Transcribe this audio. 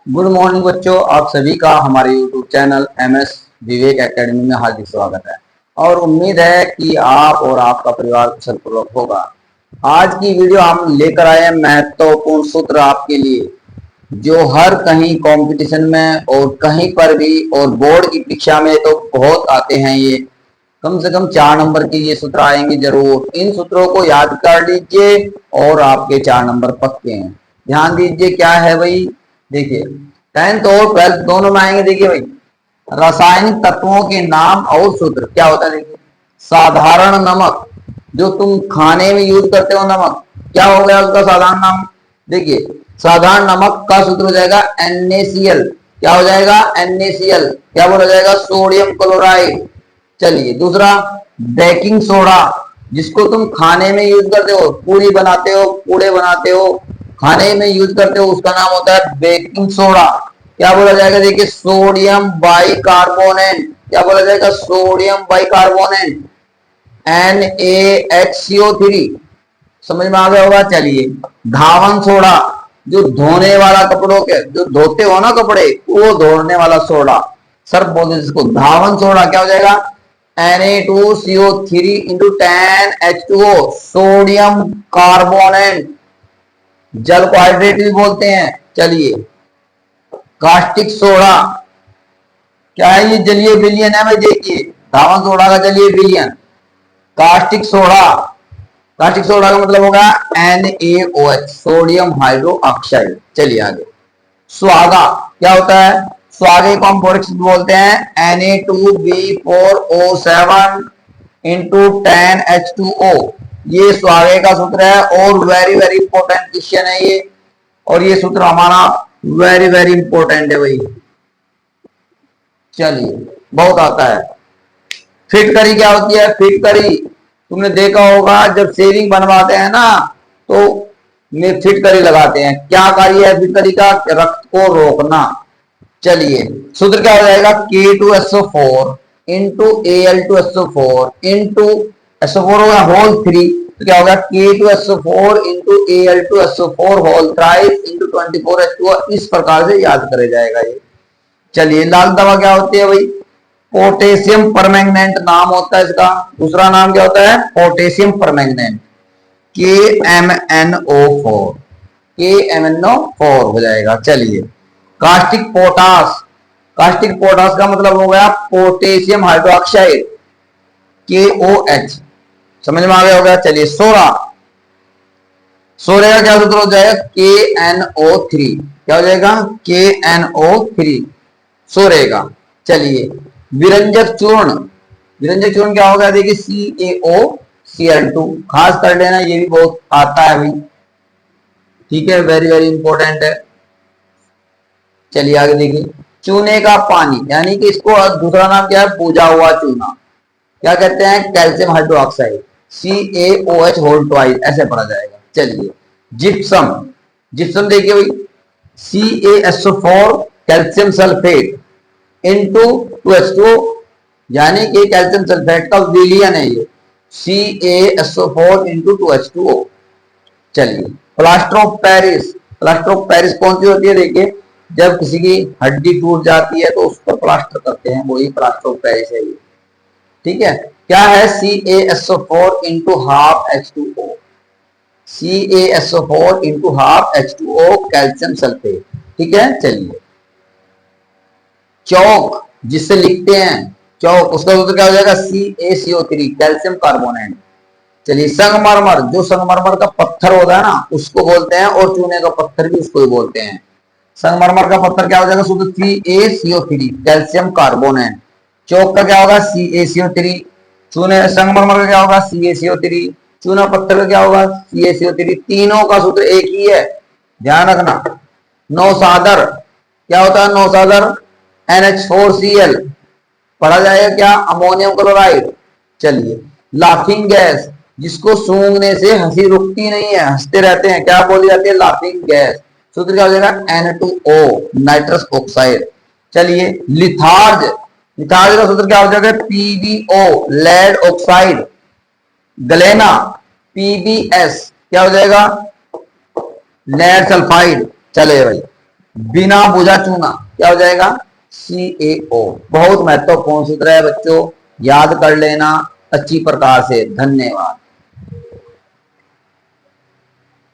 Good morning बच्चों, आप सभी का हमारे यूट्यूब चैनल MS विवेक एकेडमी में हार्दिक स्वागत है। और उम्मीद है कि आप और आपका परिवार कुशल पूर्वक होगा। आज की वीडियो हम लेकर आए हैं महत्वपूर्ण सूत्र आपके लिए, जो हर कहीं कंपटीशन में और कहीं पर भी और बोर्ड की परीक्षा में तो बहुत आते हैं। ये कम से कम 4 नंबर के ये सूत्र आएंगे जरूर। इन सूत्रों को याद कर लीजिए और आपके 4 नंबर पक्के हैं। ध्यान दीजिए क्या है भाई। देखिए 10th और 12th दोनों में आएंगे। देखिए भाई, रासायनिक तत्वों के नाम और सूत्र क्या होता है। देखिए, साधारण नमक जो तुम खाने में यूज करते हो, नमक क्या हो गया उसका साधारण नाम। देखिए साधारण नमक का सूत्र हो जाएगा NaCl। क्या हो जाएगा NaCl, क्या बोला जाएगा सोडियम क्लोराइड। चलिए दूसरा, बेकिंग सोडा जिसको तुम खाने में यूज करते हो, पूरी बनाते हो, पूड़े बनाते हो, खाने में यूज करते हो, उसका नाम होता है बेकिंग सोडा। क्या बोला जाएगा। देखिए सोडियम बाइकार्बोनेट, क्या बोला जाएगा सोडियम बाइकार्बोनेट NaHCO3। समझ में आ गया होगा। चलिए धावन सोडा जो धोने वाला कपड़ों के, जो धोते हो ना कपड़े, वो धोने वाला सोडा सर्फ बोलते जिसको धावन सोडा। क्या हो जाएगा Na2CO3 into 10H2O sodium carbonate, जल को हाइड्रेट भी बोलते हैं। चलिए कास्टिक सोडा, क्या है ये जलीय विलयन है भाई। देखिए धावन सोडा का जलीय विलयन कास्टिक सोडा। कास्टिक सोडा का मतलब होगा NaOH सोडियम हाइड्रो ऑक्साइड। चलिए आगे, स्वागा क्या होता है। स्वागे को हम बोरिक बोलते हैं Na2B4O7 इंटू 10H2O। ये स्वागे का सूत्र है और वेरी वेरी इंपॉर्टेंट क्वेश्चन है ये। और ये सूत्र हमारा वेरी वेरी इंपॉर्टेंट है भाई। चलिए बहुत आता है। फिटकरी क्या होती है। फिटकरी तुमने देखा होगा, जब शेविंग बनवाते हैं ना तो फिटकरी लगाते हैं। क्या कार्य है फिटकरी का, रक्त को रोकना। चलिए सूत्र क्या हो जाएगा K2SO4 into Al2SO4 into SO4 होगा होल 3, तो क्या होगा K2SO4 into Al2SO4 whole thrice into 24H2O। इस प्रकार से याद करे जाएगा ये। चलिए लाल दवा क्या होती है भाई, पोटेशियम परमैंगनेट नाम होता है इसका। दूसरा नाम क्या होता है पोटेशियम परमैंगनेट KMNO4। KMNO4 हो जाएगा। चलिए कास्टिक पोटास, कास्टिक पोटास का मतलब हो गया पोटेशियम हाइड्रोक्साइड KOH। समझ में आ गया होगा। चलिए सोरा, सोरे का क्या सूत्र हो जाएगा KNO3। क्या हो जाएगा KNO3 सोरे का। चलिए विरंजक चूर्ण, विरंजक चूर्ण क्या होगा। देखिए CaOCl2 खास कर लेना, ये भी बहुत आता है भाई। ठीक है, वेरी वेरी इंपॉर्टेंट है। चलिए आगे देखिए, चूने का पानी यानी कि इसको दूसरा नाम क्या है पूजा हुआ चूना, क्या कहते हैं calcium hydroxide CaOH whole twice, ऐसे पढ़ा जाएगा। चलिए जिप्सम, जिप्सम देखिए भाई CaSO4 calcium sulphate into 2H2O, यानी कि कैल्शियम सल्फेट का विलियन है ये CaSO4 इंटू 2H2O। चलिए plaster of Paris, plaster of Paris कौन सी होती है। देखिए जब किसी की हड्डी टूट जाती है तो उस पर प्लास्टर करते हैं, वही प्लास्टर ऑफ पेरिस है ये। ठीक है, क्या है CaSO4 into half H2O, CaSO4 into half H2O calcium sulphate. ठीक है। चलिए चौक जिससे लिखते हैं चौक, उसका सूत्र क्या हो जाएगा CaCO3 कैल्शियम कार्बोनेट। चलिए संगमरमर, जो संगमरमर का पत्थर होता है ना उसको बोलते हैं, और चूने का पत्थर भी उसको ही बोलते हैं। संगमरमर का पत्थर क्या हो जाएगा सूत्र CaCO3 कैल्शियम कार्बोनेट। चौक का क्या होगा CaCO3, चूने संगमरमर का क्या होगा CaCO3, चूना पत्थर का क्या होगा CaCO3। तीनों का सूत्र एक ही है, ध्यान रखना। नौसादर क्या होता है नौसादर NH4Cl, पढ़ा जाएगा क्या अमोनियम क्लोराइड। चलिए लाफिंग गैस, जिसको सूंघने से हंसी रुकती नहीं है, हंसते रहते हैं, क्या बोली जाती है लाफिंग गैस। सूत्र क्या हो जाएगा N2O नाइट्रस ऑक्साइड। चलिए लिथार्ज, लिथार्ज का सूत्र क्या हो जाएगा PbO lead oxide. Galena PbS क्या हो जाएगा लेड सल्फाइड। चले भाई बिना बुझा चूना क्या हो जाएगा, CaO। बहुत महत्वपूर्ण सूत्र है बच्चों, याद कर लेना अच्छी प्रकार से। धन्यवाद।